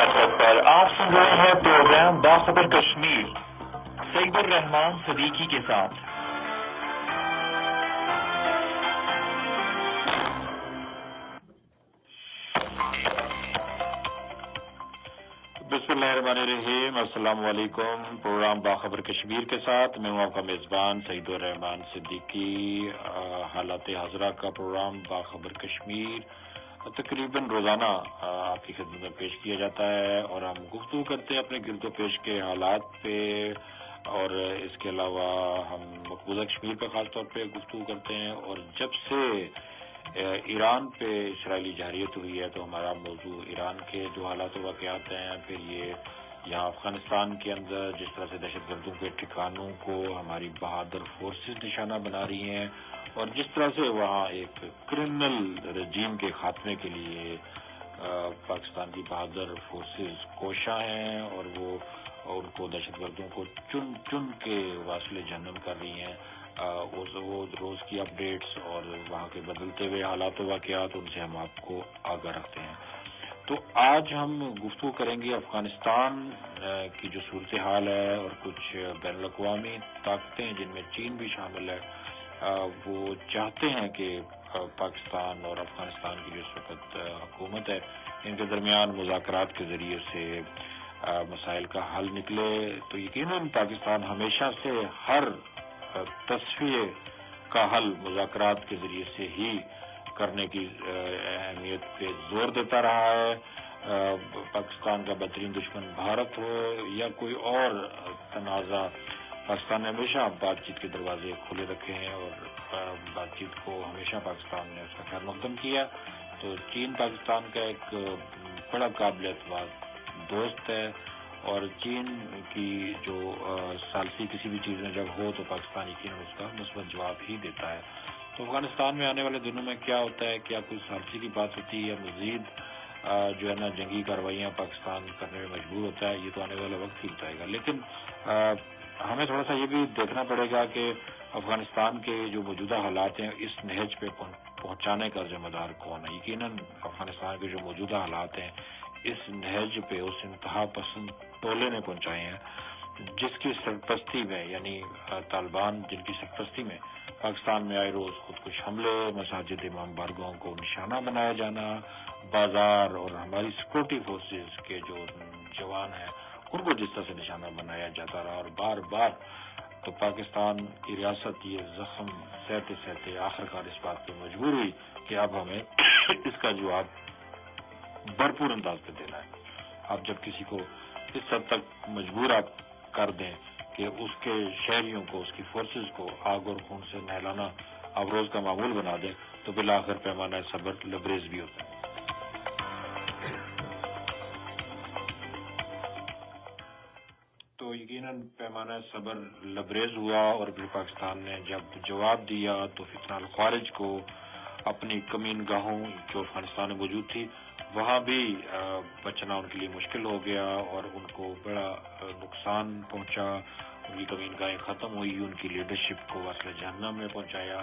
Network पर आप सुन रहे हैं प्रोग्राम बाखबर कश्मीर सईद रहमान सदीकी के साथ। बिस्मिल्लाहिर्रहमानिर्रहीम, अस्सलाम वालेकुम। प्रोग्राम बाखबर कश्मीर के साथ मैं हूँ आपका मेज़बान सईद रहमान सिद्दीकी। हालात हाजरा का प्रोग्राम बाखबर कश्मीर तकरीबन रोज़ाना आपकी खिदमत में पेश किया जाता है और हम गुफ्तगू करते हैं अपने गिरदो पेश के हालात पे, और इसके अलावा हम मकबूजा कश्मीर पे ख़ास तौर पे गुफ्तगू करते हैं। और जब से ईरान पे इसराइली जहरीत हुई है तो हमारा मौजू ईरान के जो हालात वाक़यात हैं, फिर ये यहाँ अफ़गानिस्तान के अंदर जिस तरह से दहशतगर्दों के ठिकानों को हमारी बहादुर फोर्सेस निशाना बना रही हैं, और जिस तरह से वहाँ एक क्रिमिनल रजीम के ख़ात्मे के लिए पाकिस्तान की बहादुर फोर्सेस कोशा हैं, और वो उनको दहशतगर्दों को चुन चुन के वासले जहन्नम कर रही हैं। वो रोज़ की अपडेट्स और वहाँ के बदलते हुए हालात वाक़यात, उनसे हम आपको आगाह रखते हैं। तो आज हम गुफ्तगू करेंगे अफ़गानिस्तान की जो सूरत हाल है, और कुछ बैनुल-अक़वामी ताकतें जिनमें चीन भी शामिल है, वो चाहते हैं कि पाकिस्तान और अफ़गानिस्तान की जो इस वक्त हुकूमत है, इनके दरमियान मुज़ाकरात के ज़रिए से मसाइल का हल निकले। तो यकीनन पाकिस्तान हमेशा से हर तस्फिये का हल मुज़ाकरात के ज़रिए से ही करने की अहमियत पे जोर देता रहा है। पाकिस्तान का बदतरीन दुश्मन भारत हो या कोई और तनाज़ा, पाकिस्तान ने हमेशा बातचीत के दरवाजे खुले रखे हैं और बातचीत को हमेशा पाकिस्तान ने उसका खैर मकदम किया। तो चीन पाकिस्तान का एक बड़ा काबिल एतमाद दोस्त है, और चीन की जो सालसी किसी भी चीज़ में जब हो तो पाकिस्तान यकीनन उसका मुस्बत जवाब ही देता है। तो अफ़गानिस्तान में आने वाले दिनों में क्या होता है, क्या कोई सालसी की बात होती है या मज़ीद जो है ना जंगी कार्रवाइयाँ पाकिस्तान करने में मजबूर होता है, ये तो आने वाला वक्त ही बताएगा। लेकिन हमें थोड़ा सा ये भी देखना पड़ेगा कि अफ़गानिस्तान के जो मौजूदा हालात हैं, इस नहज पे पहुँचाने का ज़िम्मेदार कौन है। यकीनन अफ़गानिस्तान के जो मौजूदा हालात हैं, इस नहज पे उस इंतहा पसंद टोले ने पहुँचाए हैं जिसकी सरपरस्ती में, यानी तालिबान जिनकी सरपरस्ती में पाकिस्तान में आए रोज़ खुदकुश हमले, मसाजिद इमाम बारगाहों को निशाना बनाया जाना, बाजार और हमारी सिक्योरिटी फोर्सेस के जो जवान हैं उनको जिस तरह से निशाना बनाया जाता रहा, और बार बार तो पाकिस्तान की रियासत ये ज़ख्म सहते सहते आखिरकार इस बात पर मजबूर हुई कि अब हमें इसका जवाब भरपूर अंदाज पे देना है। आप जब किसी को इस हद तक मजबूर आप कर दें कि उसके शहरियों को, उसकी फोर्सेस को आग और खून से नहलाना आप रोज़ का मामूल बना दें, तो बिला आखिर पैमाना सब्र लबरेज भी होता है। तो यकीनन पैमाना सब्र लबरेज हुआ, और फिर पाकिस्तान ने जब जवाब दिया तो फितना ख़ारिज को अपनी कमीन गाहों जो अफ़गानिस्तान में मौजूद थी वहाँ भी बचना उनके लिए मुश्किल हो गया, और उनको बड़ा नुकसान पहुँचा। उनकी कमीन गाहें ख़त्म हुई, उनकी लीडरशिप को वासले जहन्नम में पहुँचाया,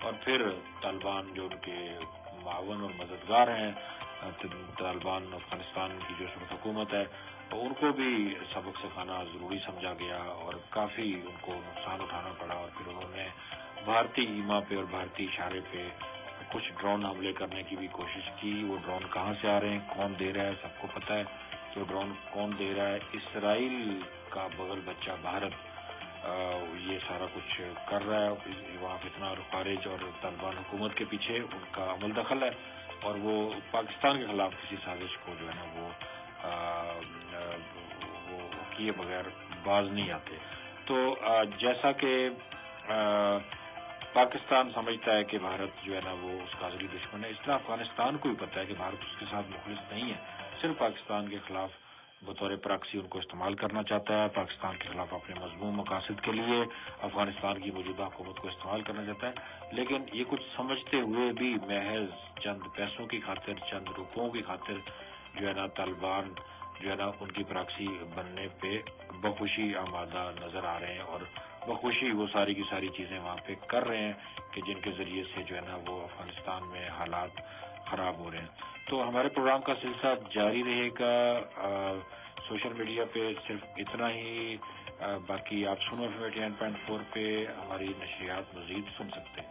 और फिर तालिबान जो उनके मावन और मददगार हैं, तालिबान अफ़गानिस्तान की जो हुकूमत है, उनको भी सबक सिखाना ज़रूरी समझा गया, और काफ़ी उनको नुकसान उठाना पड़ा। और फिर उन्होंने भारतीय ईमा पे और भारतीय इशारे पे कुछ ड्रोन हमले करने की भी कोशिश की। वो ड्रोन कहाँ से आ रहे हैं, कौन दे रहा है, सबको पता है कि वो ड्रोन कौन दे रहा है। इसराइल का बगल बच्चा भारत ये सारा कुछ कर रहा है। वहाँ फितना और ख़ारिज और तालिबान हुकूमत के पीछे उनका अमल दखल है, और वो पाकिस्तान के ख़िलाफ़ किसी साजिश को जो है ना वो किए बगैर बाज नहीं आते। तो जैसा कि पाकिस्तान समझता है कि भारत जो है ना वो उसका असली दुश्मन है, इस तरह अफ़गानिस्तान को भी पता है कि भारत उसके साथ मुखलिस नहीं है, सिर्फ पाकिस्तान के ख़िलाफ़ बतौर प्रॉक्सी उनको इस्तेमाल करना चाहता है, पाकिस्तान के ख़िलाफ़ अपने मज़मूम मकासद के लिए अफ़गानिस्तान की मौजूदा हुकूमत को इस्तेमाल करना चाहता है। लेकिन ये कुछ समझते हुए भी महज चंद पैसों की खातिर, चंद रुपयों की खातिर जो है ना तालिबान जो है ना उनकी प्रॉक्सी बनने पे बखुशी आमादा नज़र आ रहे हैं, और بخوشی وہ ساری کی ساری چیزیں وہاں پہ کر رہے ہیں کہ جن کے ذریعے سے جو ہے نا وہ افغانستان میں حالات خراب ہو رہے ہیں. تو ہمارے پروگرام کا سلسلہ جاری رہے گا سوشل میڈیا پہ صرف اتنا ہی. باقی آپ سنو FM 89.4 پہ ہماری نشریات مزید سن سکتے ہیں.